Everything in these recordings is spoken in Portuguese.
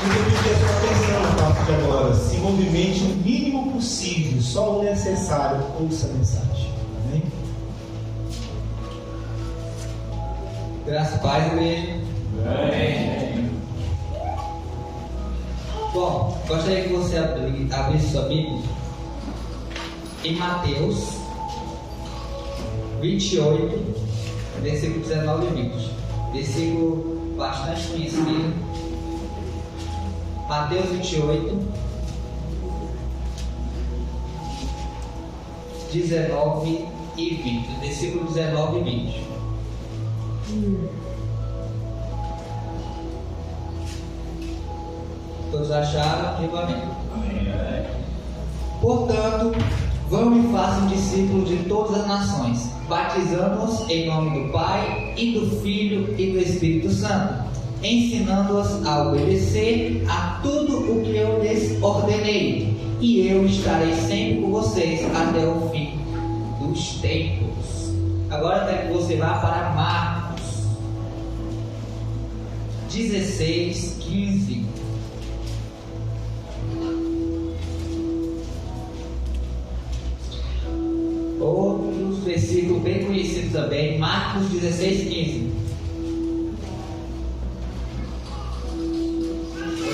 Eu vou pedir a sua atenção a partir de agora. Se movimente o mínimo possível, só o necessário. Ouça a mensagem. Amém? Graças a paz, igreja. Amém. Bom, gostaria que você abrisse sua Bíblia em Mateus 28, versículo 19 e 20. Versículo bastante conhecido. Mateus 28, 19 e 20. Versículo 19 e 20. Todos acharam? Digo amém. Portanto, vão e façam discípulos de todas as nações, batizando-os em nome do Pai, e do Filho e do Espírito Santo, ensinando-os a obedecer a tudo o que eu lhes ordenei, e eu estarei sempre com vocês até o fim dos tempos. Agora quero que você vá para Marcos 16, 15. Outros versículos bem conhecidos também, Marcos 16, 15.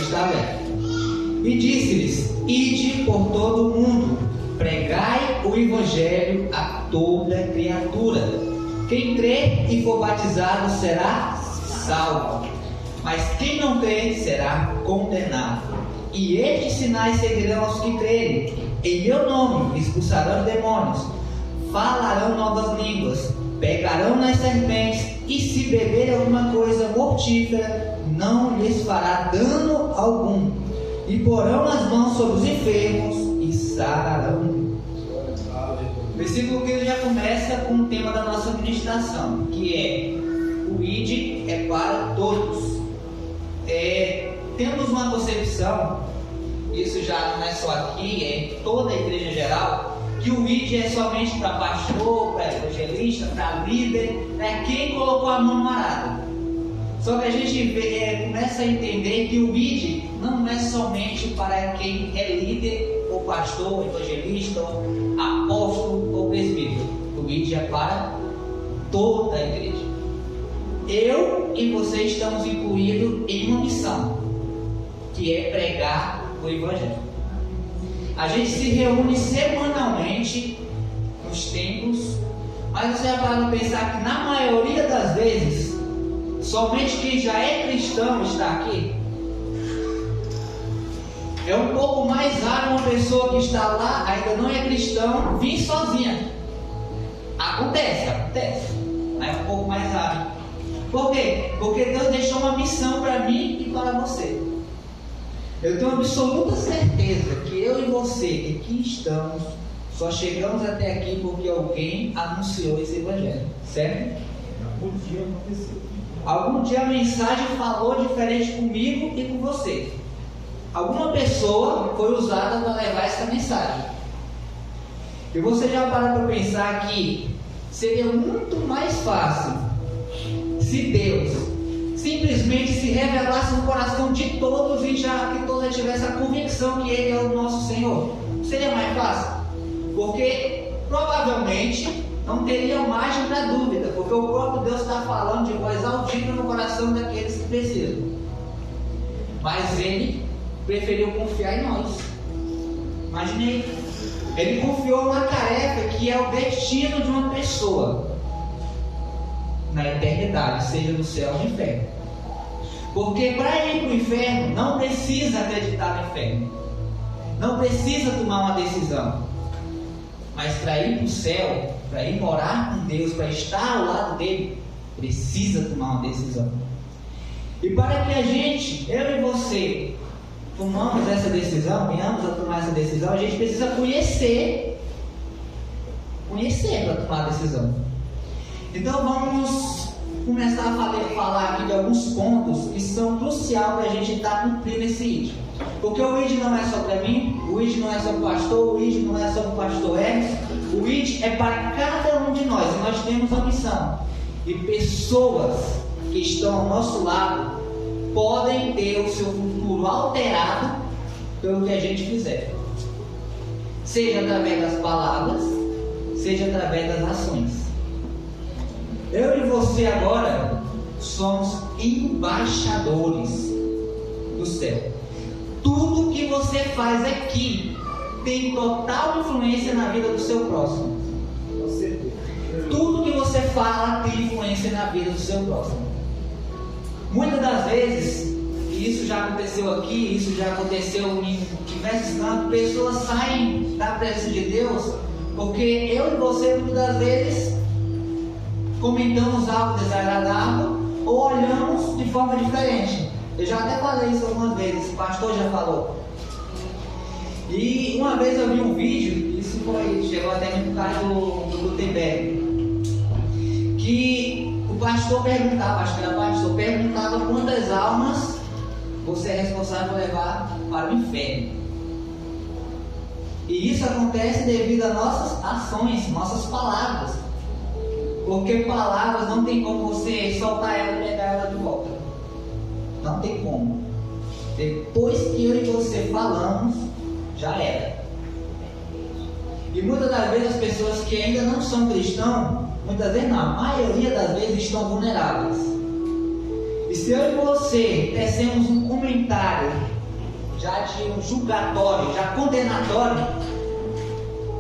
Está bem. E disse-lhes: ide por todo o mundo, pregai o evangelho a toda criatura. Quem crer e for batizado será salvo, mas quem não crer será condenado. E estes sinais seguirão aos que crerem: em meu nome expulsarão demônios, falarão novas línguas, pegarão nas serpentes, e se beberem alguma coisa mortífera, não lhes fará dano algum, e porão as mãos sobre os enfermos e sararão. O versículo 15 já começa com o tema da nossa ministração, que é: o ide é para todos. Temos uma concepção, isso já não é só aqui, é em toda a igreja geral, que o ide é somente para pastor, para evangelista, para líder, para quem colocou a mão no arado. Só que a gente começa a entender que o ide não é somente para quem é líder, ou pastor, ou evangelista, ou apóstolo, ou presbítero. O ide é para toda a igreja. Eu e você estamos incluídos em uma missão, que é pregar o evangelho. A gente se reúne semanalmente nos templos, mas você já parou para pensar que na maioria das vezes somente quem já é cristão está aqui? É um pouco mais raro uma pessoa que está lá, ainda não é cristão, vir sozinha. Acontece, mas é um pouco mais raro. Por quê? Porque Deus deixou uma missão para mim e para você. Eu tenho absoluta certeza que eu e você que aqui estamos, só chegamos até aqui porque alguém anunciou esse evangelho, certo? Algum dia a mensagem falou diferente comigo e com você. Alguma pessoa foi usada para levar essa mensagem. E você já parou para pensar que seria muito mais fácil se Deus simplesmente se revelasse no coração de todos, e já que todos tivessem a convicção que Ele é o nosso Senhor? Seria mais fácil, porque provavelmente não teria margem para dúvida, porque o próprio Deus está falando de voz audível no coração daqueles que precisam. Mas Ele preferiu confiar em nós. Imaginei, Ele confiou uma tarefa que é o destino de uma pessoa na eternidade, seja no céu ou no inferno. Porque para ir para o inferno não precisa acreditar no inferno, não precisa tomar uma decisão. Mas para ir para o céu, para ir morar com Deus, para estar ao lado dele, precisa tomar uma decisão. E para que a gente, eu e você, tomamos essa decisão, venhamos a tomar essa decisão, a gente precisa conhecer para tomar a decisão. Então vamos começar a falar aqui de alguns pontos que são cruciais para a gente estar cumprindo esse ID. Porque o ID não é só para mim, o ID não é só para o pastor, o ID não é só para o pastor Hermes, o ID é para cada um de nós, e nós temos uma missão. E pessoas que estão ao nosso lado podem ter o seu futuro futuro alterado pelo que a gente fizer. Seja através das palavras, seja através das ações. Eu e você agora somos embaixadores do céu. Tudo que você faz aqui tem total influência na vida do seu próximo. Tudo que você fala tem influência na vida do seu próximo. Muitas das vezes, e isso já aconteceu aqui, isso já aconteceu em diversos campos, pessoas saem da presença de Deus porque eu e você muitas das vezes comentamos algo desagradável ou olhamos de forma diferente. Eu já até falei isso algumas vezes, o pastor já falou. E uma vez eu vi um vídeo, isso chegou até no caso do Gutenberg, que o pastor perguntava, acho que era pastor, perguntava quantas almas você é responsável por levar para o inferno. E isso acontece devido a nossas ações, nossas palavras. Porque palavras não tem como você soltar ela e pegar ela de volta. Não tem como. Depois que eu e você falamos, já era. E muitas das vezes as pessoas que ainda não são cristãos, muitas vezes não, a maioria das vezes estão vulneráveis. E se eu e você tecemos um comentário já de um julgatório, já condenatório,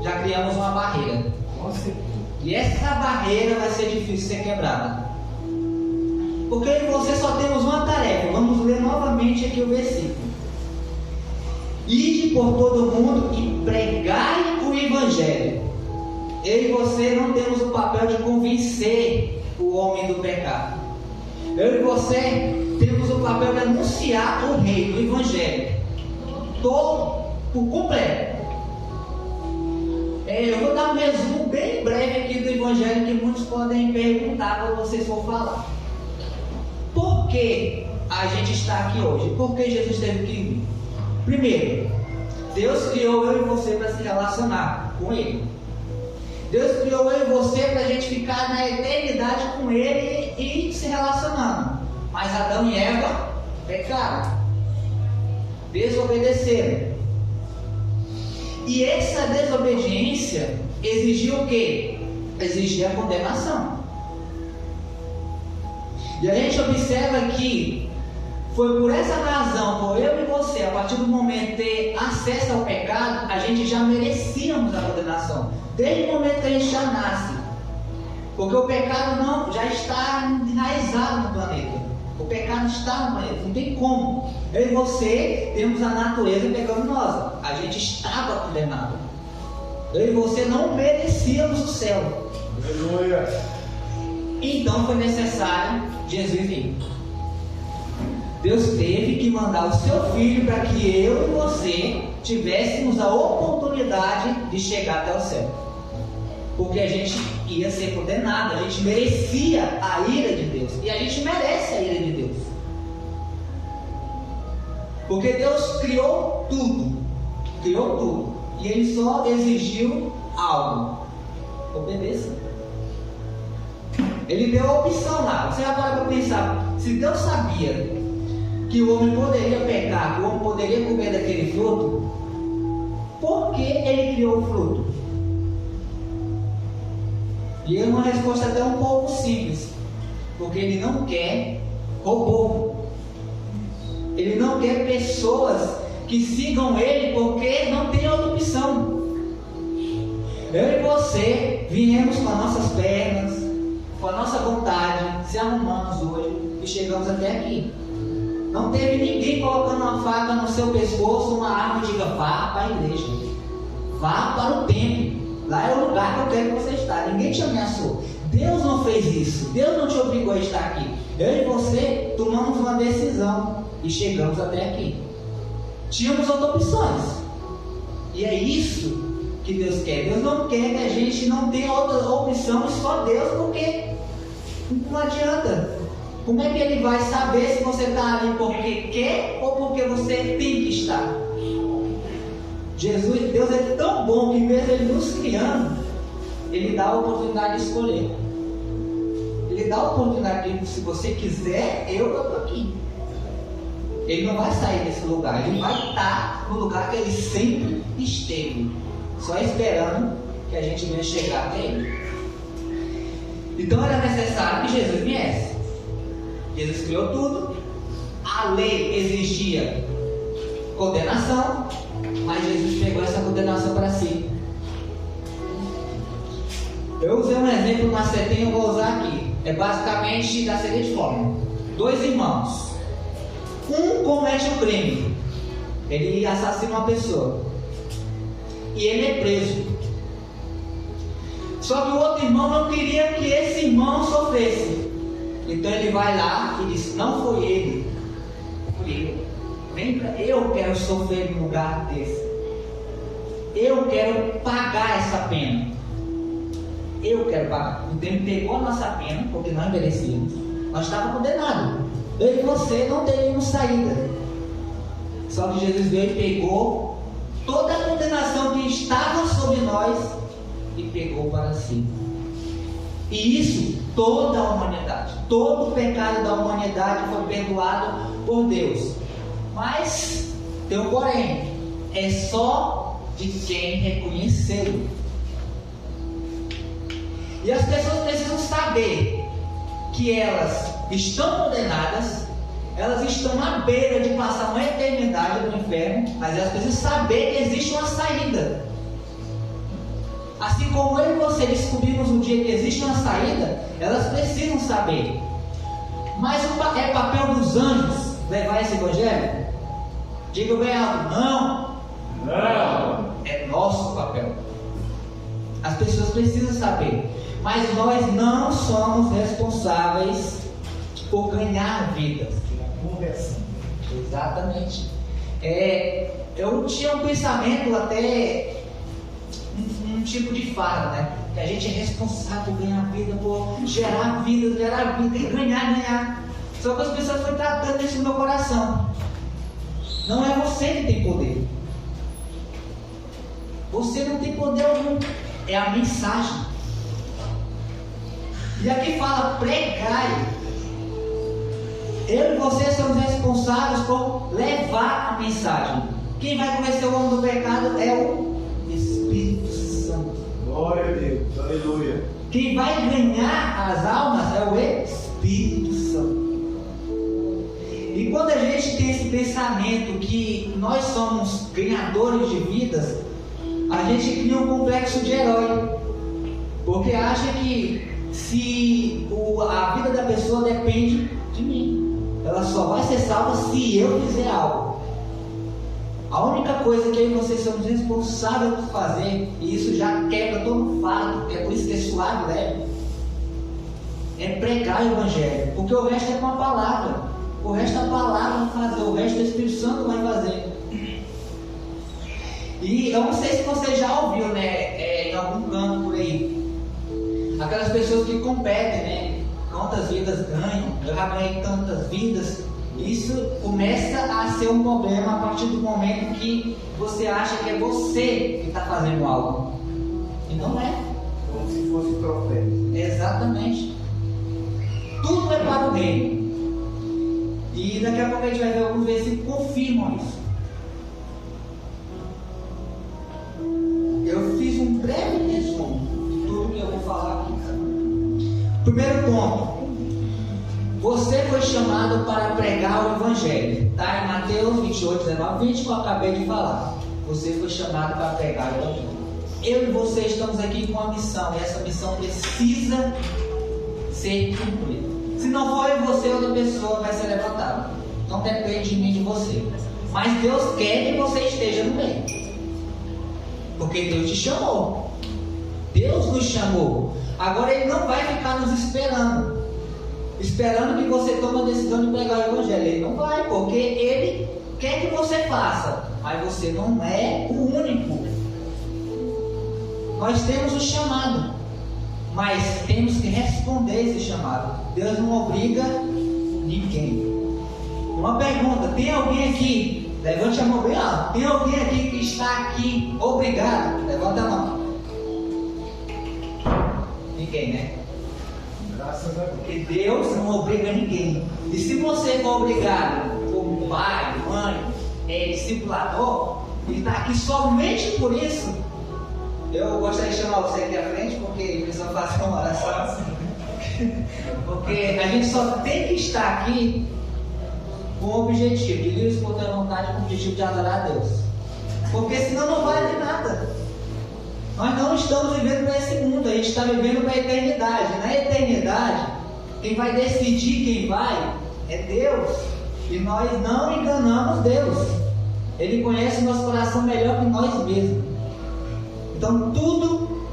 já criamos uma barreira. E essa barreira vai ser difícil de ser quebrada. Porque eu e você só temos uma tarefa. Vamos ler novamente aqui o versículo. Ide por todo mundo e pregai o Evangelho. Eu e você não temos o papel de convencer o homem do pecado. Eu e você temos o papel de anunciar o reino, o Evangelho. Todo, por completo. Eu vou dar um resumo bem breve aqui do Evangelho que muitos podem perguntar quando vocês for falar. Por que a gente está aqui hoje? Por que Jesus teve que vir? Primeiro, Deus criou eu e você para se relacionar com Ele. Deus criou eu e você para a gente ficar na eternidade com Ele e se relacionando. Mas Adão e Eva pecaram, desobedeceram. E essa desobediência exigiu o quê? Exigia a condenação. E a gente observa que foi por essa razão, por eu e você, a partir do momento de ter acesso ao pecado, a gente já merecíamos a condenação. Desde o momento que a gente já nasce. Porque o pecado não já está enraizado no planeta. O pecado está no planeta, não tem como. Eu e você temos a natureza pecaminosa. A gente estava condenado. Eu e você não merecíamos o céu. Aleluia. Então foi necessário Jesus vir. Deus teve que mandar o seu filho para que eu e você tivéssemos a oportunidade de chegar até o céu. Porque a gente ia ser condenado, a gente merecia a ira de Deus. E a gente merece a ira de Deus. Porque Deus criou tudo. Criou tudo. E Ele só exigiu algo. Obedeça. Ele deu a opção lá. Você vai parar para pensar. Se Deus sabia que o homem poderia pecar, que o homem poderia comer daquele fruto, por que Ele criou o fruto? E é uma resposta até um pouco simples. Porque Ele não quer robô. Ele não quer pessoas que sigam Ele porque não tem outra opção. Eu e você viemos com as nossas pernas, com a nossa vontade, se arrumamos hoje e chegamos até aqui. Não teve ninguém colocando uma faca no seu pescoço, uma arma e diga: vá para a igreja, vá para o templo. Lá é o lugar que eu quero que você está. Ninguém te ameaçou. Deus não fez isso. Deus não te obrigou a estar aqui. Eu e você tomamos uma decisão e chegamos até aqui. Tínhamos outras opções. E é isso que Deus quer. Deus não quer que a gente não tenha outra opção e só Deus, porque não adianta. Como é que Ele vai saber se você está ali porque quer ou porque você tem que estar? Jesus, Deus é tão bom que mesmo Ele nos criando, Ele dá a oportunidade de escolher. Ele dá a oportunidade de, se você quiser, eu estou aqui. ele não vai sair desse lugar, ele vai estar no lugar que ele sempre esteve, só esperando que a gente venha chegar até ele. Então era necessário que Jesus viesse. Jesus criou tudo, a lei exigia condenação, mas Jesus pegou essa condenação para si. Eu usei um exemplo na setinha, eu vou usar aqui. É basicamente da seguinte forma: dois irmãos, um comete um crime, ele assassina uma pessoa e ele é preso. Só que o outro irmão não queria que esse irmão sofresse. Então ele vai lá e diz: não foi ele, fui eu. Vem cá, eu quero sofrer no lugar desse. Eu quero pagar essa pena. Eu quero pagar. Então ele pegou a nossa pena, porque nós merecíamos. Nós estávamos condenados. Eu e você não teríamos saída. Só que Jesus veio e pegou toda a condenação que estava sobre nós e pegou para si. E isso, toda a humanidade, todo o pecado da humanidade foi perdoado por Deus. Mas tem um porém, é só de quem reconhecê-lo. E as pessoas precisam saber que elas estão condenadas, elas estão à beira de passar uma eternidade no inferno, mas elas precisam saber que existe uma saída. Assim como eu e você descobrimos um dia que existe uma saída, elas precisam saber. Mas é papel dos anjos levar esse evangelho? Diga bem alto: não. Não. É nosso papel. As pessoas precisam saber. Mas nós não somos responsáveis por ganhar vidas. Conversão. Exatamente. Eu tinha um pensamento até um tipo de fala, né? Que a gente é responsável por ganhar vida, por gerar vida e ganhar. Só que as pessoas estão tratando isso no meu coração. Não é você que tem poder. Você não tem poder algum. É a mensagem. E aqui fala: pregai. Eu e você somos responsáveis por levar a mensagem. Quem vai convencer o homem do pecado é o Espírito Santo. Glória a Deus. Aleluia. Quem vai ganhar as almas é o Espírito Santo. E quando a gente tem esse pensamento que nós somos ganhadores de vidas, a gente cria um complexo de herói. Porque acha que a vida da pessoa depende de mim. Ela só vai ser salva se eu fizer algo. A única coisa que eu e você somos responsáveis por fazer, e isso já quebra todo o fato, é por isso que é suave, leve, é pregar o Evangelho. Porque o resto é com a palavra. O resto a palavra vai fazer, o resto o Espírito Santo vai fazer. E eu não sei se você já ouviu, né, em algum canto por aí, aquelas pessoas que competem, né? Quantas vidas ganham? Eu já ganhei tantas vidas. Isso começa a ser um problema a partir do momento que você acha que é você que está fazendo algo. E não é. Como se fosse troféu. Exatamente. Tudo é para o reino. E daqui a pouco a gente vai ver alguns versículos que confirmam isso. Eu fiz um breve resumo de tudo que eu vou falar aqui. Primeiro ponto: você foi chamado para pregar o Evangelho. Está em Mateus 28, 19, 20, que eu acabei de falar. Você foi chamado para pregar o Evangelho. Eu e você estamos aqui com uma missão, e essa missão precisa ser cumprida. Se não for eu e você, outra pessoa vai ser levantada. Não depende de mim, de você. Mas Deus quer que você esteja no meio. Porque Deus te chamou. Deus nos chamou. Agora Ele não vai ficar nos esperando que você tome a decisão de pregar o Evangelho. Ele não vai, porque Ele quer que você faça, mas você não é o único. Nós temos o chamado, mas temos que responder esse chamado. Deus não obriga ninguém. Uma pergunta: tem alguém aqui? Levante a mão bem alto. Tem alguém aqui que está aqui obrigado? Levanta a mão. Ninguém, né? Graças a Deus. Porque Deus não obriga ninguém. E se você for obrigado por pai, mãe, discipulador, ele está aqui somente por isso. Eu gostaria de chamar você aqui à frente, porque precisa fazer uma oração. Porque a gente só tem que estar aqui com o objetivo de livre espontânea vontade, com o objetivo de adorar a Deus. Porque senão não vale de nada. Nós não estamos vivendo para esse mundo, a gente está vivendo para a eternidade. Na eternidade, quem vai decidir quem vai é Deus. E nós não enganamos Deus. Ele conhece o nosso coração melhor que nós mesmos. Então tudo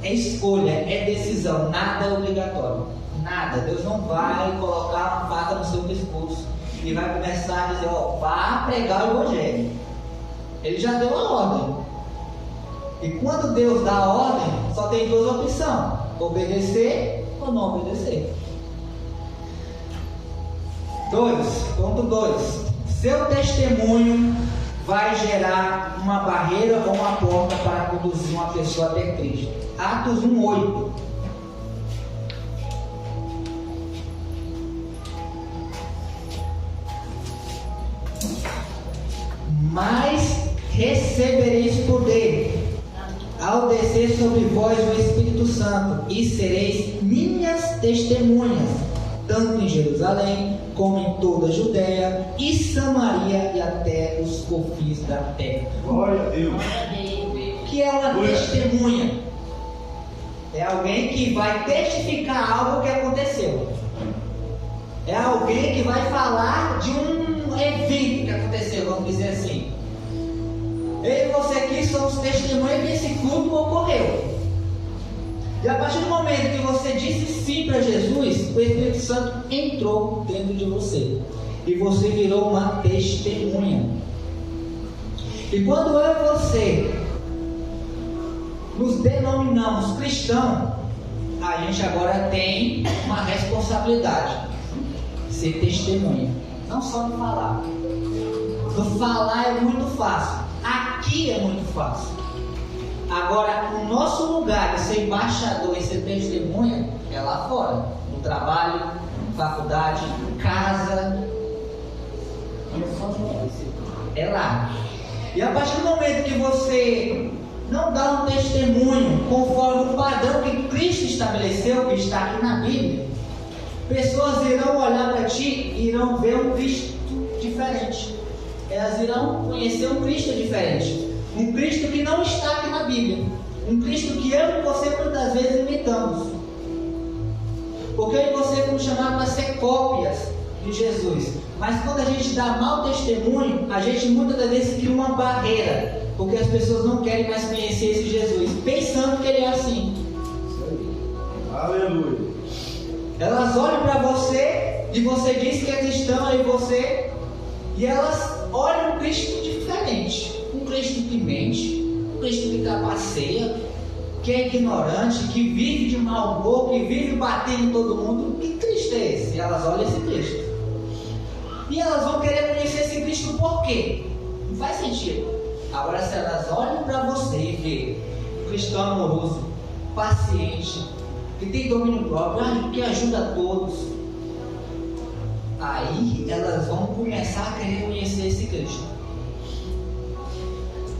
é escolha, é decisão, nada é obrigatório. Nada. Deus não vai colocar uma faca no seu pescoço e vai começar a dizer, vá pregar o evangelho. Ele já deu a ordem. E quando Deus dá a ordem, só tem duas opções: obedecer ou não obedecer. ponto 2. Seu testemunho vai gerar uma barreira ou uma porta para conduzir uma pessoa até Cristo. Atos 1:8. Mas recebereis poder ao descer sobre vós o Espírito Santo, e sereis minhas testemunhas, tanto em Jerusalém, como em toda a Judéia e Samaria e até os confins da terra. Glória a Deus. O que é uma testemunha? É alguém que vai testificar algo que aconteceu. É alguém que vai falar de um evento que aconteceu, vamos dizer assim. Eu e você aqui somos testemunhas que esse culto ocorreu. E a partir do momento que você disse sim para Jesus, o Espírito Santo entrou dentro de você. E você virou uma testemunha. E quando eu e você nos denominamos cristãos, a gente agora tem uma responsabilidade: ser testemunha. Não só no falar. No falar é muito fácil. Aqui é muito fácil. Agora, o nosso lugar de ser embaixador e ser testemunha é lá fora. No trabalho, faculdade, casa. É lá. E a partir do momento que você não dá um testemunho conforme o padrão que Cristo estabeleceu, que está aqui na Bíblia, pessoas irão olhar para ti e irão ver um Cristo diferente. Elas irão conhecer um Cristo diferente. Um Cristo que não está aqui na Bíblia. Um Cristo que eu e você muitas vezes imitamos. Porque eu e você fomos chamados para ser cópias de Jesus. Mas quando a gente dá mau testemunho, a gente muitas das vezes cria uma barreira. Porque as pessoas não querem mais conhecer esse Jesus, pensando que ele é assim. Aleluia. Elas olham para você e você diz que é cristão e você... E elas olham um Cristo diferente. Um Cristo que mente, um Cristo que trapaceia, que é ignorante, que vive de mau humor, que vive batendo em todo mundo. Que Cristo é esse? E elas olham esse Cristo. E elas vão querer conhecer esse Cristo por quê? Não faz sentido. Agora, se elas olham para você e vê um cristão amoroso, paciente, que tem domínio próprio, que ajuda a todos, aí elas vão começar a querer conhecer esse Cristo.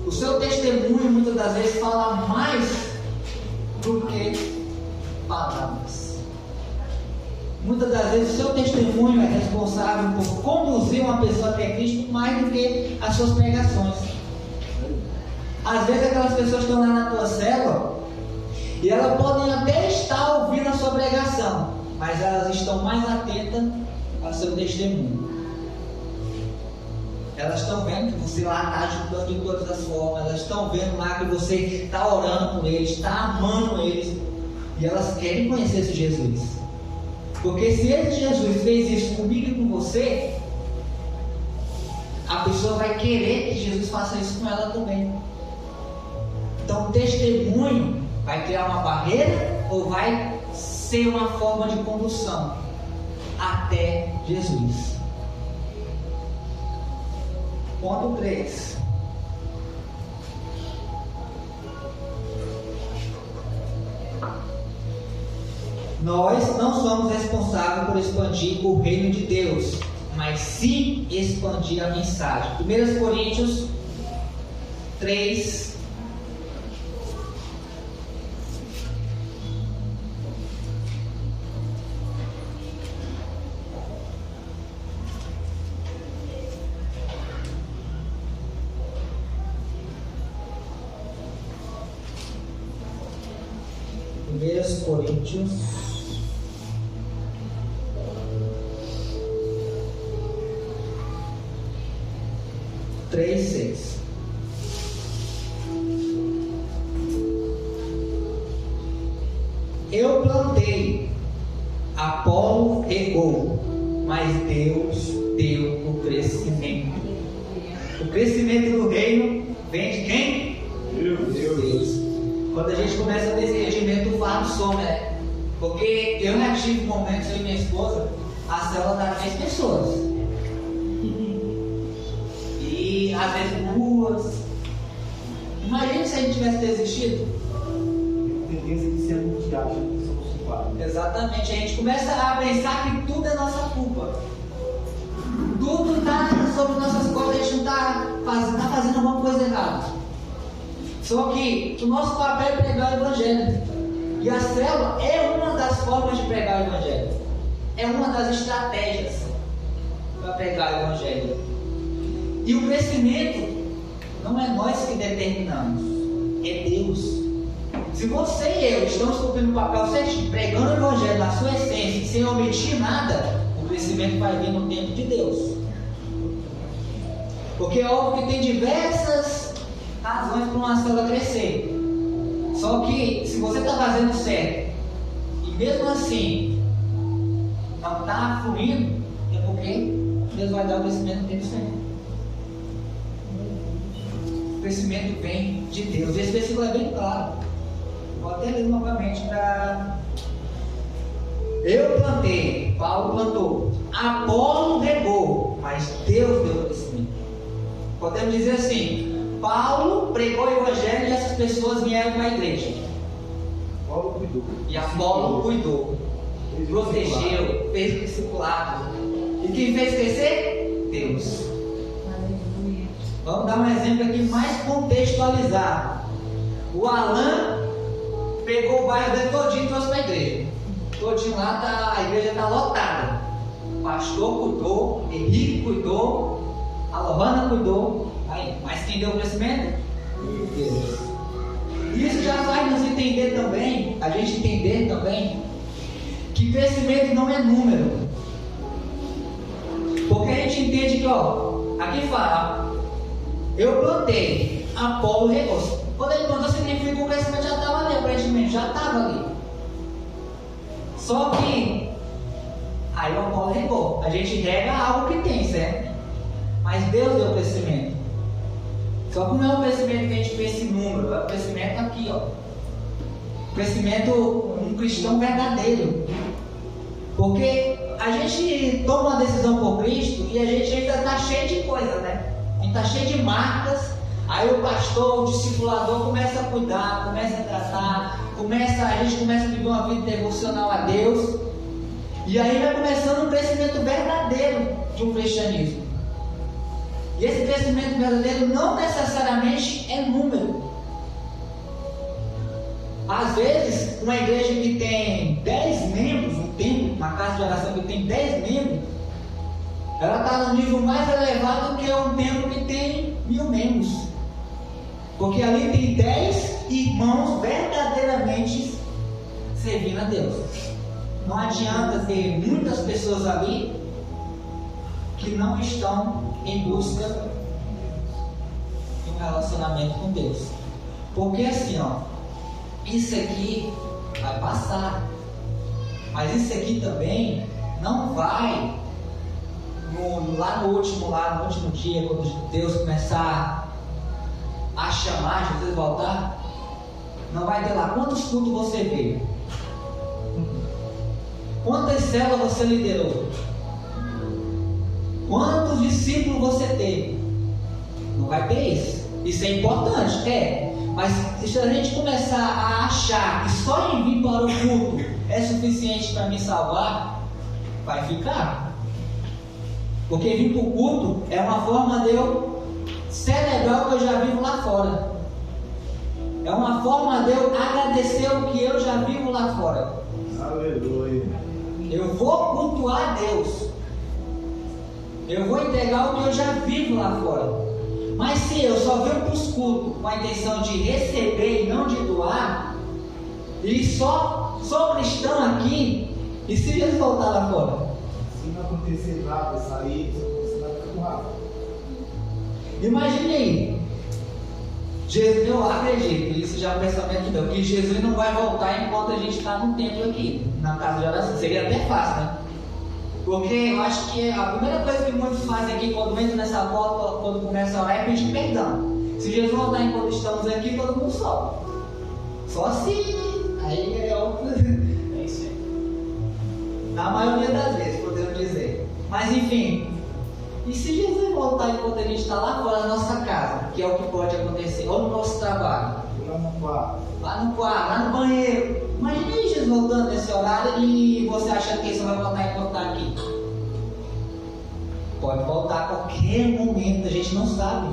O seu testemunho muitas das vezes fala mais do que palavras. Muitas das vezes o seu testemunho é responsável por conduzir uma pessoa até Cristo mais do que as suas pregações. Às vezes aquelas pessoas estão lá na tua célula e elas podem até estar ouvindo a sua pregação, mas elas estão mais atentas ao seu testemunho. Elas estão vendo que você lá está ajudando de todas as formas. Elas estão vendo lá que você está orando por eles, está amando eles. E elas querem conhecer esse Jesus. Porque se esse Jesus fez isso comigo e com você, a pessoa vai querer que Jesus faça isso com ela também. Então o testemunho vai criar uma barreira ou vai ser uma forma de condução até Jesus. Ponto 3. Nós não somos responsáveis por expandir o reino de Deus, mas sim expandir a mensagem. 1 Coríntios 3. Coríntios 3:6. Eu plantei, Apolo regou, mas Deus deu o crescimento. O crescimento do reino vem de quem? Deus. Quando a gente começa a ter esse regimento, o fardo some, né? Porque eu já tive momentos, eu e minha esposa, a célula dá 10 pessoas. E às vezes 2. Imagina se a gente tivesse desistido. Tendência de ser mundial, que somos culpados. Exatamente, a gente começa a pensar que tudo é nossa culpa. Tudo está sobre nossas costas, a gente não está fazendo alguma coisa errada. Só que o nosso papel é pregar o Evangelho. E a célula é uma das formas de pregar o Evangelho. É uma das estratégias para pregar o Evangelho. E o crescimento não é nós que determinamos, é Deus. Se você e eu estamos cumprindo o papel certinho, pregando o Evangelho na sua essência, sem omitir nada, o crescimento vai vir no tempo de Deus. Porque é óbvio que tem diversas razões para uma célula crescer. Só que se você está fazendo certo e mesmo assim não está fluindo, é porque Deus vai dar o crescimento no tempo certo. O crescimento vem de Deus. Esse versículo é bem claro. Vou até ler novamente para... Eu plantei, Paulo plantou, Apolo regou, mas Deus deu o crescimento. Podemos dizer assim: Paulo pregou o Evangelho e essas pessoas vieram para a igreja. Paulo cuidou. E Apolo cuidou, protegeu, fez discipulado. E quem fez crescer? Deus. Vamos dar um exemplo aqui mais contextualizado. O Alan pegou o bairro dele todinho e trouxe para a igreja. Todinho lá, a igreja está lotada. O pastor cuidou, Henrique cuidou, a Lohana cuidou. Aí, mas quem deu o crescimento? Deus. Isso já faz nos entender também, a gente entender também, que crescimento não é número. Porque a gente entende que, aqui fala, eu plantei, Apolo regou. Quando ele plantou, significa que o crescimento já estava ali, aparentemente, já estava ali. Só que, aí o Apolo regou. A gente rega algo que tem, certo? Mas Deus deu o crescimento. Só que não é o crescimento que a gente vê esse número, é o crescimento aqui, O crescimento, um cristão verdadeiro. Porque a gente toma uma decisão por Cristo e a gente ainda está cheio de coisas, né? A gente está cheio de marcas. Aí o pastor, o discipulador começa a cuidar, começa a tratar, a gente começa a viver uma vida devocional a Deus. E aí vai começando um crescimento verdadeiro de um cristianismo. E esse crescimento verdadeiro não necessariamente é número. Às vezes, uma igreja que tem 10 membros, um templo, uma casa de oração que tem 10 membros, ela está no nível mais elevado que um templo que tem 1000 membros. Porque ali tem 10 irmãos verdadeiramente servindo a Deus. Não adianta ter muitas pessoas ali que não estão em busca de um relacionamento com Deus. Porque assim, isso aqui vai passar, mas isso aqui também não vai lá no último dia, quando Deus começar a chamar, Jesus voltar, não vai ter lá quantos cultos você veio, quantas células você liderou, quantos discípulos você teve. Não vai ter isso. Isso é importante, mas se a gente começar a achar que só em vir para o culto é suficiente para me salvar, vai ficar. Porque vir para o culto é uma forma de eu celebrar o que eu já vivo lá fora. É uma forma de eu agradecer o que eu já vivo lá fora. Aleluia. Eu vou cultuar a Deus. Eu vou entregar o que eu já vivo lá fora. Mas se eu só venho para os cultos com a intenção de receber e não de doar, e só sou cristão aqui, e se Jesus voltar lá fora? Se não acontecer nada, sair, você vai ficar com raiva. Imagine aí. Jesus, eu acredito, isso já é um pensamento meu, que Jesus não vai voltar enquanto a gente está no templo aqui, na casa de oração. Seria até fácil, né? Porque eu acho que a primeira coisa que muitos fazem aqui quando entram nessa porta, quando começam a orar, é pedir perdão. Se Jesus voltar enquanto estamos aqui, todo mundo sobe. Só se. Aí é outro. É isso aí. Na maioria das vezes, podemos dizer. Mas enfim. E se Jesus voltar enquanto a gente está lá fora da nossa casa, que é o que pode acontecer, ou no nosso trabalho, Lá no quarto. lá no quarto, lá no banheiro. Imagina aí Jesus voltando nesse horário e você achando que ele só vai voltar enquanto está aqui. Pode voltar a qualquer momento, a gente não sabe.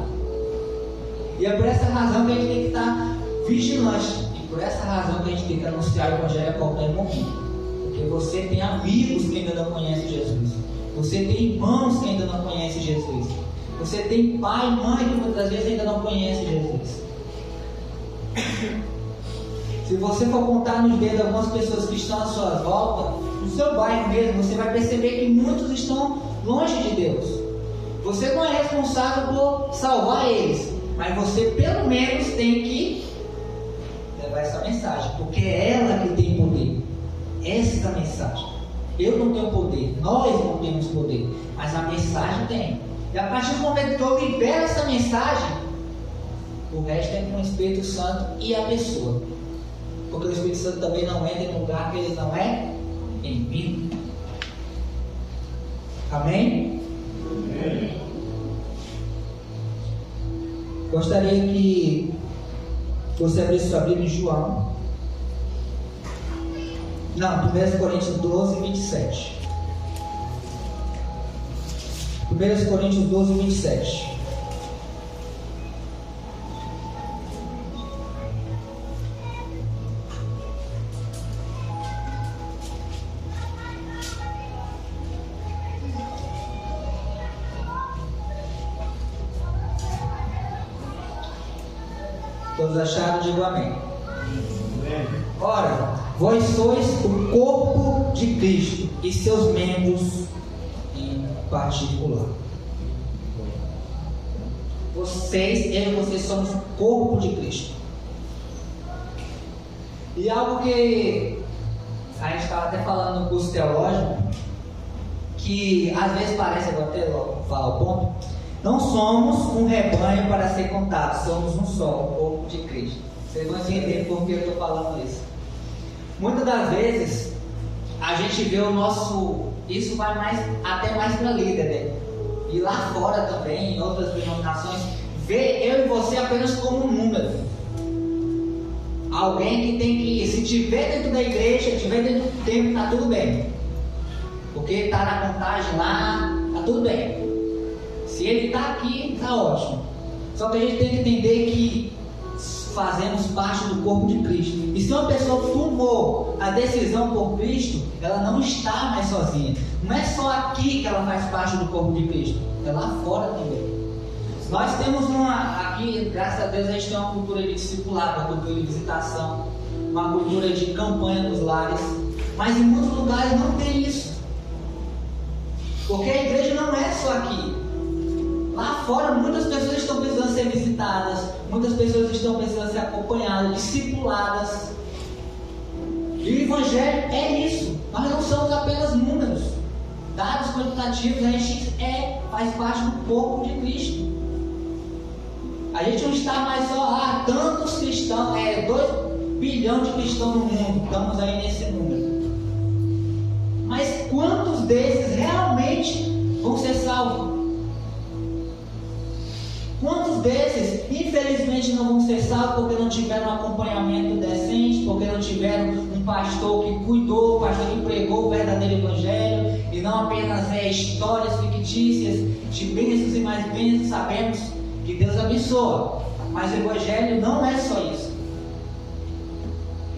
E é por essa razão que a gente tem que estar vigilante. E por essa razão que a gente tem que anunciar o Evangelho a qualquer momento. Porque você tem amigos que ainda não conhecem Jesus. Você tem irmãos que ainda não conhecem Jesus. Você tem pai e mãe que muitas vezes ainda não conhecem Jesus. Se você for contar nos dedos algumas pessoas que estão à sua volta, no seu bairro mesmo, você vai perceber que muitos estão longe de Deus. Você não é responsável por salvar eles, mas você pelo menos tem que levar essa mensagem, porque é ela que tem poder. Essa mensagem. Eu não tenho poder, nós não temos poder, mas a mensagem tem. E a partir do momento que eu libero essa mensagem, o resto é com o Espírito Santo e a pessoa. Porque o Espírito Santo também não entra em lugar que ele não é em mim. Amém? Amém. Gostaria que você abrisse sua Bíblia em João. Não, 1 Coríntios 12, 27. 1 Coríntios 12, 27. Todos acharam? Digo amém. Amém. Ora, vós sois o corpo de Cristo e seus membros em particular. Vocês, eu e vocês somos o corpo de Cristo. E algo que a gente estava até falando no curso teológico, que às vezes parece, eu vou até falar o ponto, não somos um rebanho para ser contado, somos um só, o corpo de Cristo. Vocês vão entender por que eu estou falando isso. Muitas das vezes a gente vê o nosso, isso vai até mais para líder, né? E lá fora também, em outras denominações, vê eu e você apenas como um número. Alguém que tem que, se estiver dentro da igreja, estiver dentro do templo, está tudo bem. Porque está na contagem lá, está tudo bem. Se ele está aqui, está ótimo. Só que a gente tem que entender que fazemos parte do corpo de Cristo. E se uma pessoa tomou a decisão por Cristo, ela não está mais sozinha. Não é só aqui que ela faz parte do corpo de Cristo, é lá fora também. Nós temos aqui, graças a Deus, a gente tem uma cultura de discipulado, uma cultura de visitação, uma cultura de campanha nos lares. Mas em muitos lugares não tem isso. Porque a igreja não é só aqui. Lá fora, muitas pessoas estão precisando ser visitadas, muitas pessoas estão precisando ser acompanhadas, discipuladas. E o Evangelho é isso. Nós não somos apenas números, dados quantitativos, a gente faz parte do corpo de Cristo. A gente não está mais só, tantos cristãos, 2 bilhões de cristãos no mundo, estamos aí nesse número. Mas quantos desses realmente vão ser salvos? Quantos desses, infelizmente, não vão ser salvos porque não tiveram um acompanhamento decente, porque não tiveram um pastor que cuidou, um pastor que pregou o verdadeiro Evangelho, e e não apenas histórias fictícias de bênçãos e mais bênçãos. Sabemos que Deus abençoa, mas o Evangelho não é só isso.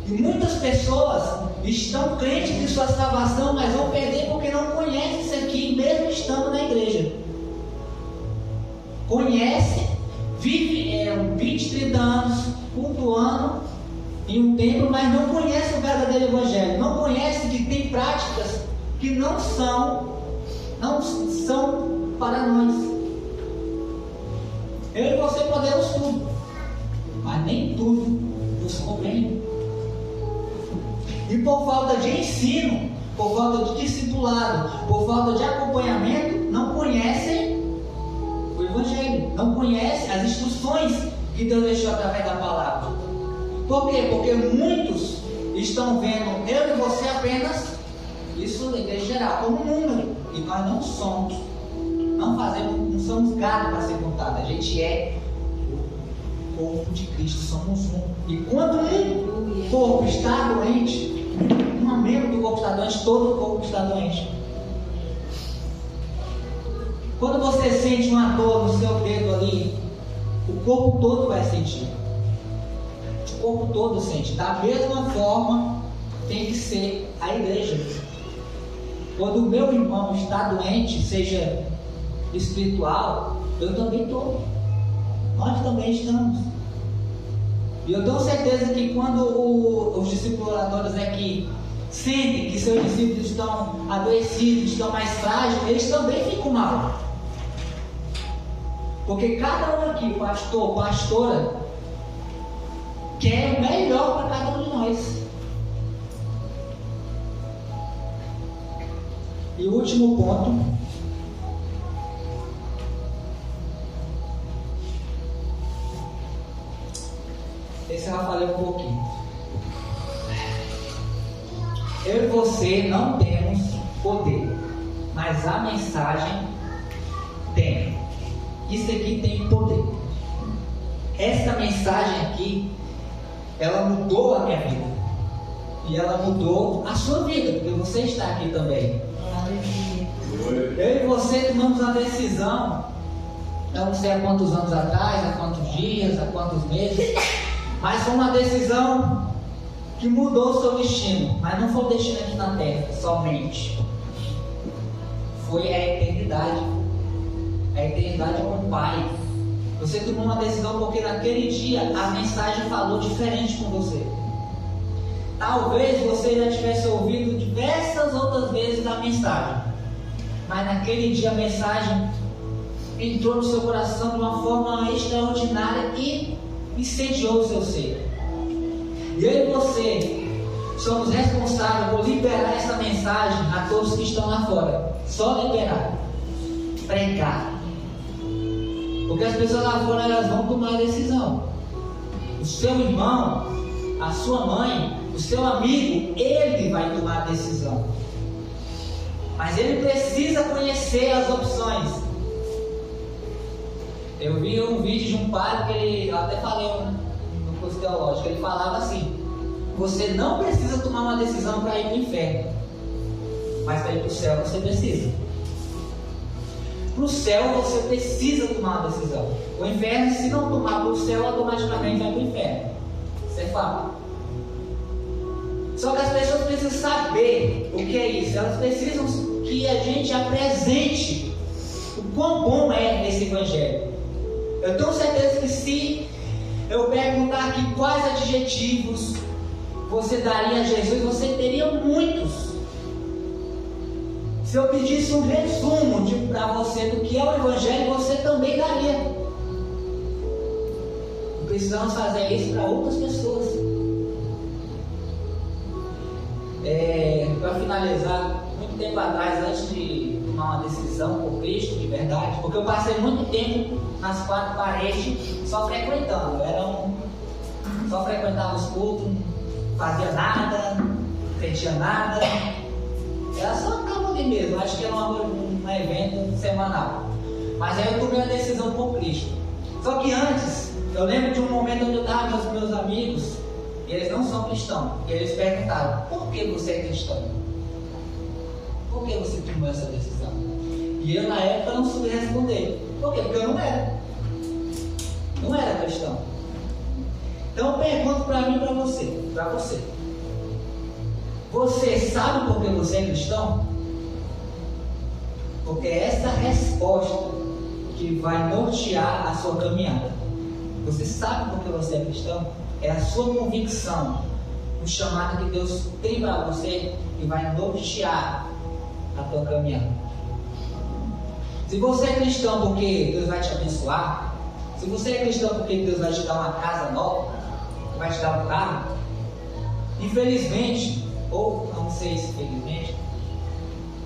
E muitas pessoas estão crentes de sua salvação, mas vão perder porque não conhecem isso aqui, mesmo estando na igreja. Conhece, vive 20, 30 anos cultuando em um templo, mas não conhece o verdadeiro Evangelho. Não conhece que tem práticas que não são para nós. Eu e você podemos tudo, mas nem tudo nos convém. E por falta de ensino, por falta de discipulado, por falta de acompanhamento, não conhecem o Evangelho, não conhecem as instruções que Deus deixou através da palavra. Por quê? Porque muitos estão vendo eu e você apenas, isso na igreja geral, como número, e nós não somos, não somos gado para ser contado, a gente é o corpo de Cristo, somos um. E quando um corpo está doente, um membro do corpo está doente, todo o corpo está doente. Quando você sente uma dor no seu dedo ali, o corpo todo vai sentir. O corpo todo sente. Da mesma forma tem que ser a igreja. Quando o meu irmão está doente, seja espiritual, eu também estou. Nós também estamos. E eu tenho certeza que quando os discipuladores aqui sentem que seus discípulos estão adoecidos, estão mais frágeis, eles também ficam mal. Porque cada um aqui, pastor, pastora, quer o melhor para cada um de nós. E o último ponto, esse eu já falei um pouquinho. Eu e você não temos poder, mas a mensagem tem. Isso aqui tem poder. Essa mensagem aqui, ela mudou a minha vida. E ela mudou a sua vida, porque você está aqui também. Eu e você tomamos uma decisão, eu não sei há quantos anos atrás, há quantos dias, há quantos meses, mas foi uma decisão que mudou o seu destino. Mas não foi o destino aqui na terra somente, foi a eternidade. A eternidade com o Pai. Você tomou uma decisão porque naquele dia a mensagem falou diferente com você. Talvez você já tivesse ouvido diversas outras vezes a mensagem, mas naquele dia a mensagem entrou no seu coração de uma forma extraordinária e incendiou o seu ser. E eu e você somos responsáveis por liberar essa mensagem a todos que estão lá fora. Só liberar, pregar. Porque as pessoas lá fora, elas vão tomar a decisão. O seu irmão, a sua mãe, o seu amigo, ele vai tomar a decisão. Mas ele precisa conhecer as opções. Eu vi um vídeo de um padre que ele, eu até falei no curso teológico, ele falava assim: você não precisa tomar uma decisão para ir para o inferno, mas para ir para o céu você precisa. Para o céu você precisa tomar uma decisão. O inferno, se não tomar para o céu, automaticamente vai para o inferno. Isso é fato. Só que as pessoas precisam saber o que é isso. Elas precisam que a gente apresente o quão bom é esse Evangelho. Eu tenho certeza que se eu perguntar aqui quais adjetivos você daria a Jesus, você teria muitos. Se eu pedisse um resumo para você do que é o Evangelho, você também daria. Precisamos fazer isso para outras pessoas. Para finalizar, muito tempo atrás, antes de tomar uma decisão por Cristo de verdade, porque eu passei muito tempo nas quatro paredes só frequentando. Só frequentava os cultos, não fazia nada, não sentia nada. Era só acaba ali mesmo, acho que era um evento semanal. Mas aí eu tomei a decisão por Cristo. Só que antes, eu lembro de um momento onde eu estava com os meus amigos, e eles não são cristãos, e eles perguntaram: por que você é cristão? Por que você tomou essa decisão? E eu, na época, não soube responder. Por quê? Porque eu não era. Não era cristão. Então, eu pergunto para mim e para você. Você sabe por que você é cristão? Porque é essa resposta que vai nortear a sua caminhada. Você sabe por que você é cristão? É a sua convicção, o chamado que Deus tem para você e vai nortear a tua caminhada. Se você é cristão porque Deus vai te abençoar, se você é cristão porque Deus vai te dar uma casa nova, vai te dar um carro, infelizmente, ou não sei se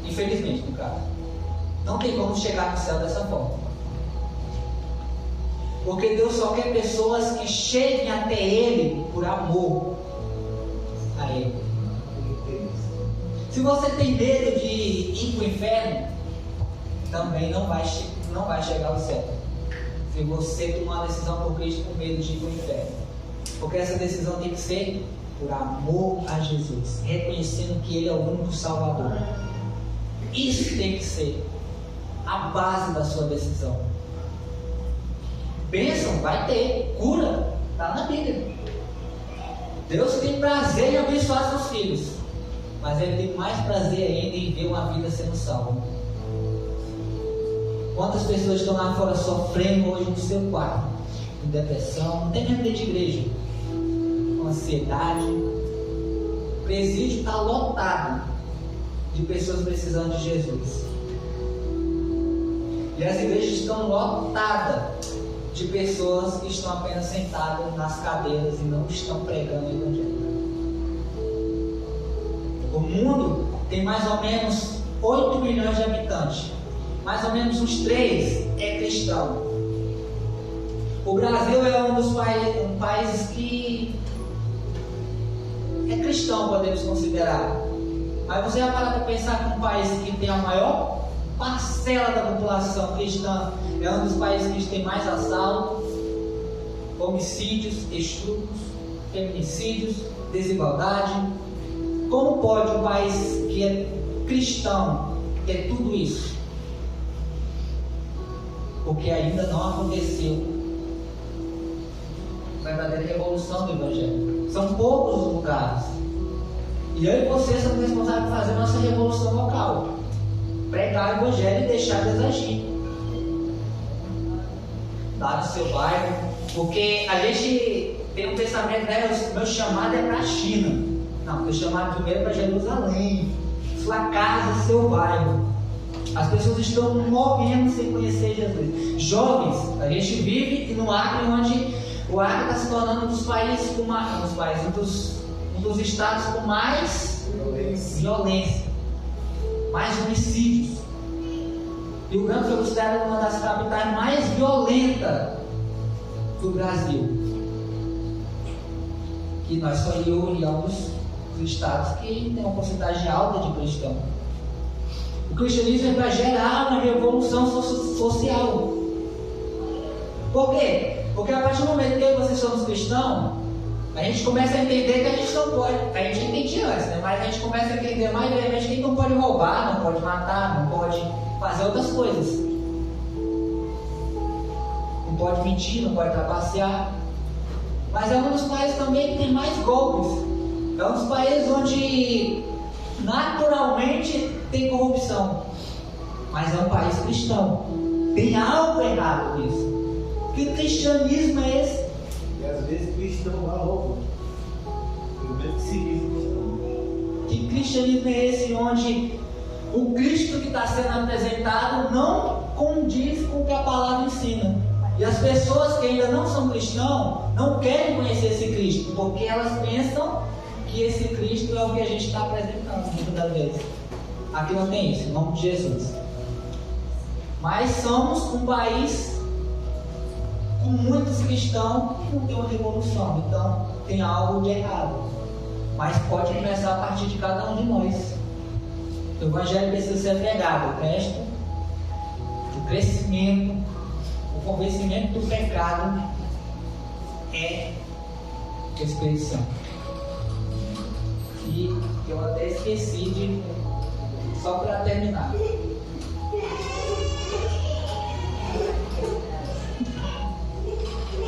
infelizmente no caso, não tem como chegar no céu dessa forma. Porque Deus só quer pessoas que cheguem até Ele por amor a Ele. Se você tem medo de ir para o inferno, também não vai chegar ao céu. Se você tomar uma decisão por Cristo com medo de ir para o inferno. Porque essa decisão tem que ser por amor a Jesus, reconhecendo que Ele é o único Salvador. Isso tem que ser a base da sua decisão. Bênção vai ter, cura, está na Bíblia. Deus tem prazer em abençoar seus filhos, mas Ele tem mais prazer ainda em ver uma vida sendo salva. Quantas pessoas estão lá fora sofrendo hoje no seu quarto, com depressão, não tem mesmo dentro de igreja, com ansiedade. O presídio está lotado de pessoas precisando de Jesus. E as igrejas estão lotadas de pessoas que estão apenas sentadas nas cadeiras e não estão pregando o Evangelho. O mundo tem mais ou menos 8 milhões de habitantes. Mais ou menos uns 3 é cristão. O Brasil é um dos países que é cristão, podemos considerar. Mas você vai parar para pensar que um país que tem a maior parcela da população cristã é um dos países que tem mais assaltos, homicídios, estupros, feminicídios, desigualdade. Como pode um país que é cristão ter tudo isso? Porque ainda não aconteceu a verdadeira revolução do Evangelho. São poucos os lugares. E eu e você somos responsáveis por fazer nossa revolução local. Pregar o Evangelho e deixar Deus agir. Lá no seu bairro. Porque a gente tem um pensamento, né? O meu chamado é para a China. Não, meu chamado primeiro é para Jerusalém. Sua casa, seu bairro. As pessoas estão morrendo sem conhecer Jesus. Jovens, a gente vive no Acre, onde o Acre está se tornando um dos países com um dos estados com mais violência, mais homicídios. Rio Grande foi considerado uma das capitais mais violentas do Brasil. Que nós só olhamos os estados que têm uma porcentagem alta de cristãos. O cristianismo é para gerar uma revolução social. Por quê? Porque a partir do momento que vocês somos cristãos, a gente começa a entender que a gente não pode. A gente entendia antes, né? Mas a gente começa a entender mais brevemente que a gente não pode roubar, não pode matar, não pode fazer outras coisas. Não pode mentir, não pode trapacear. Mas é um dos países também que tem mais golpes. É um dos países onde naturalmente tem corrupção, mas é um país cristão. Tem algo errado nisso. Que cristianismo é esse? E às vezes cristão lá rouba. Pelo menos que se diz cristão. Que cristianismo é esse onde o Cristo que está sendo apresentado não condiz com o que a palavra ensina? E as pessoas que ainda não são cristãos não querem conhecer esse Cristo, porque elas pensam que esse Cristo é o que a gente está apresentando muitas das vezes. Aqui não tem isso, em nome de Jesus. Mas somos um país com muitos cristãos que não tem uma revolução. Então tem algo de errado. Mas pode começar a partir de cada um de nós. O Evangelho precisa ser pregado. O resto, o crescimento, o convencimento do pecado é o Espírito Santo. E eu até esqueci de Só para terminar.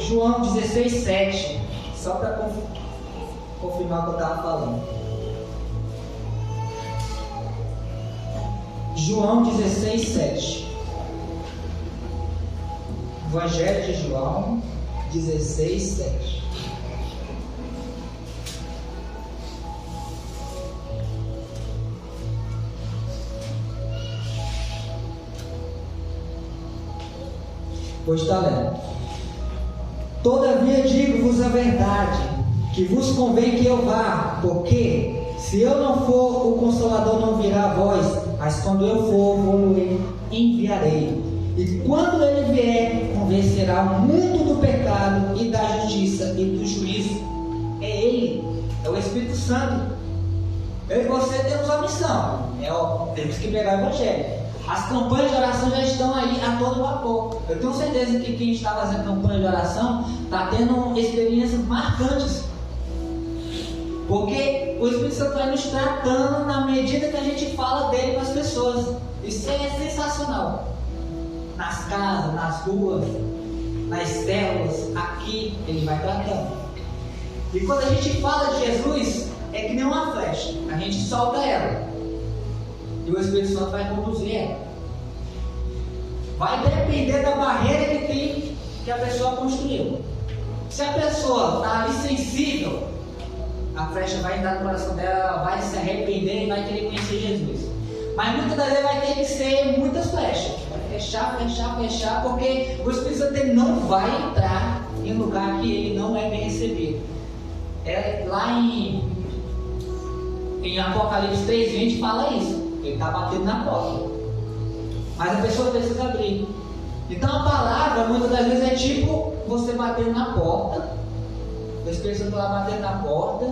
João 16:7. Só para confirmar o que eu estava falando. João 16:7. Evangelho de João 16:7. Vou estar lendo. Todavia digo-vos a verdade, que vos convém que eu vá, porque se eu não for, o Consolador não virá a vós, mas quando eu for, vou-lo enviarei. E quando ele vier, convencerá o mundo do pecado e da justiça e do juízo. É ele, é o Espírito Santo. Eu e você temos uma missão, temos que pregar o Evangelho. As campanhas de oração já estão aí a todo vapor. Eu tenho certeza que quem está fazendo campanha de oração está tendo experiências marcantes. Porque o Espírito Santo vai nos tratando na medida que a gente fala dele para as pessoas. Isso é sensacional. Nas casas, nas ruas, nas células, aqui ele vai tratando. E quando a gente fala de Jesus, é que nem uma flecha. A gente solta ela. E o Espírito Santo vai conduzir ela. Vai depender da barreira que a pessoa construiu. Se a pessoa está ali sensível, a flecha vai entrar no coração dela, vai se arrepender e vai querer conhecer Jesus. Mas muitas das vezes vai ter que ser muitas flechas. Vai fechar, porque o Espírito Santo ele não vai entrar em lugar que ele não é bem recebido. Lá em Apocalipse 3:20 fala isso. Ele está batendo na porta. Mas a pessoa precisa abrir. Então a palavra muitas das vezes é tipo você batendo na porta. O Espírito Santo lá batendo na porta,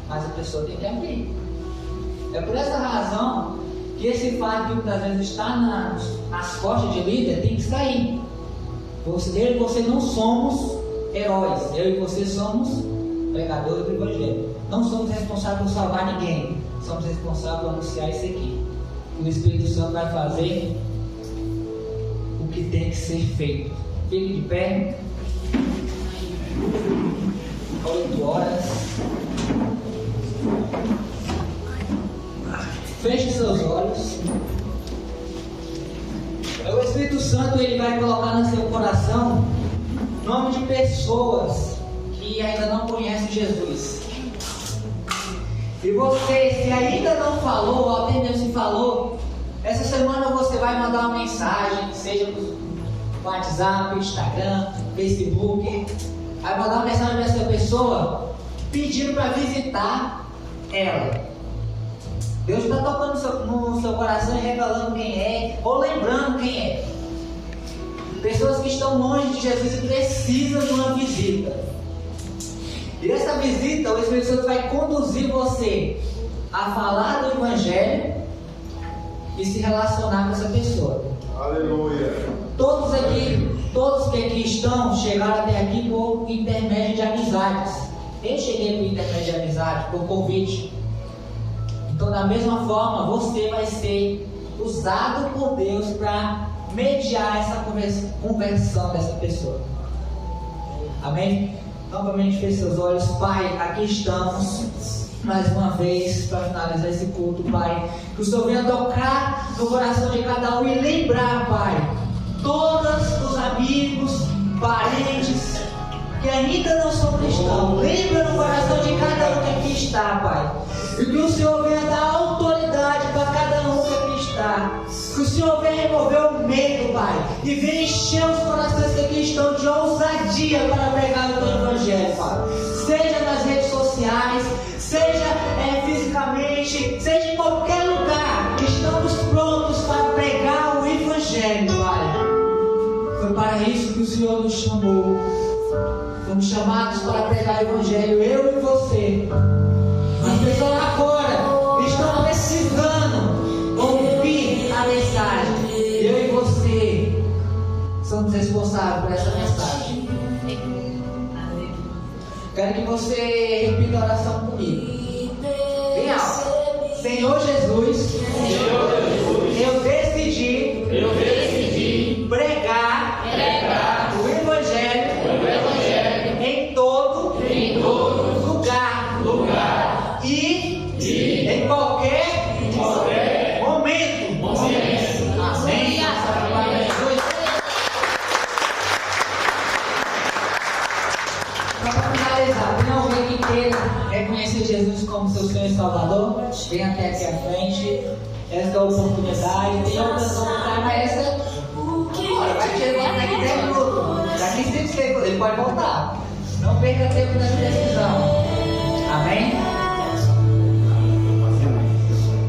mas a pessoa tem que abrir. É por essa razão que esse fardo que muitas vezes está nas costas de líder tem que sair. Eu e você não somos heróis. Eu e você somos pregadores do Evangelho. Não somos responsáveis por salvar ninguém. Somos responsáveis por anunciar isso aqui. E o Espírito Santo vai fazer o que tem que ser feito. Fique de pé. 8 horas. Feche seus olhos. O Espírito Santo ele vai colocar no seu coração nome de pessoas que ainda não conhecem Jesus. E você, se ainda não falou, ou até mesmo se falou, essa semana você vai mandar uma mensagem, seja no WhatsApp, Instagram, Facebook, vai mandar uma mensagem para essa pessoa pedindo para visitar ela. Deus está tocando no seu coração e revelando quem é, ou lembrando quem é. Pessoas que estão longe de Jesus e precisam de uma visita. E essa visita, o Espírito Santo vai conduzir você a falar do Evangelho e se relacionar com essa pessoa. Aleluia. Todos que aqui estão, chegaram até aqui por intermédio de amizades. Eu cheguei por intermédio de amizade, por convite. Então, da mesma forma, você vai ser usado por Deus para mediar essa conversão dessa pessoa. Amém? Novamente feche seus olhos. Pai, aqui estamos mais uma vez para finalizar esse culto, Pai. Que o Senhor venha tocar no coração de cada um e lembrar, Pai, todos os amigos, parentes que ainda não são cristãos. Lembra no coração de cada um que aqui está, Pai. E que o Senhor venha dar autoridade para cada um que aqui está. Que o Senhor venha remover o medo, Pai. E venha encher os corações que aqui estão de ousadia para pregar o teu Evangelho, Pai. Seja nas redes sociais, seja fisicamente, seja em qualquer lugar. Estamos prontos para pregar o Evangelho, Pai. Foi para isso que o Senhor nos chamou. Fomos chamados para pregar o Evangelho, eu e você. As pessoas agora estão precisando ouvir a mensagem. Eu e você somos responsáveis por essa mensagem. Quero que você repita a oração comigo. Bem alto. Senhor Jesus, eu decidi pregar o Evangelho em todo lugar e em qualquer momento. Amém. Para finalizar, tem alguém que queira reconhecer Jesus como seu Senhor e Salvador? Vem até aqui à frente. Essa é a oportunidade. Tem outras oportunidades, mas essa. Olha, vai chegar daqui 10 minutos. Daqui 5 segundos. Ele pode voltar. Não perca tempo nessa decisão. Amém?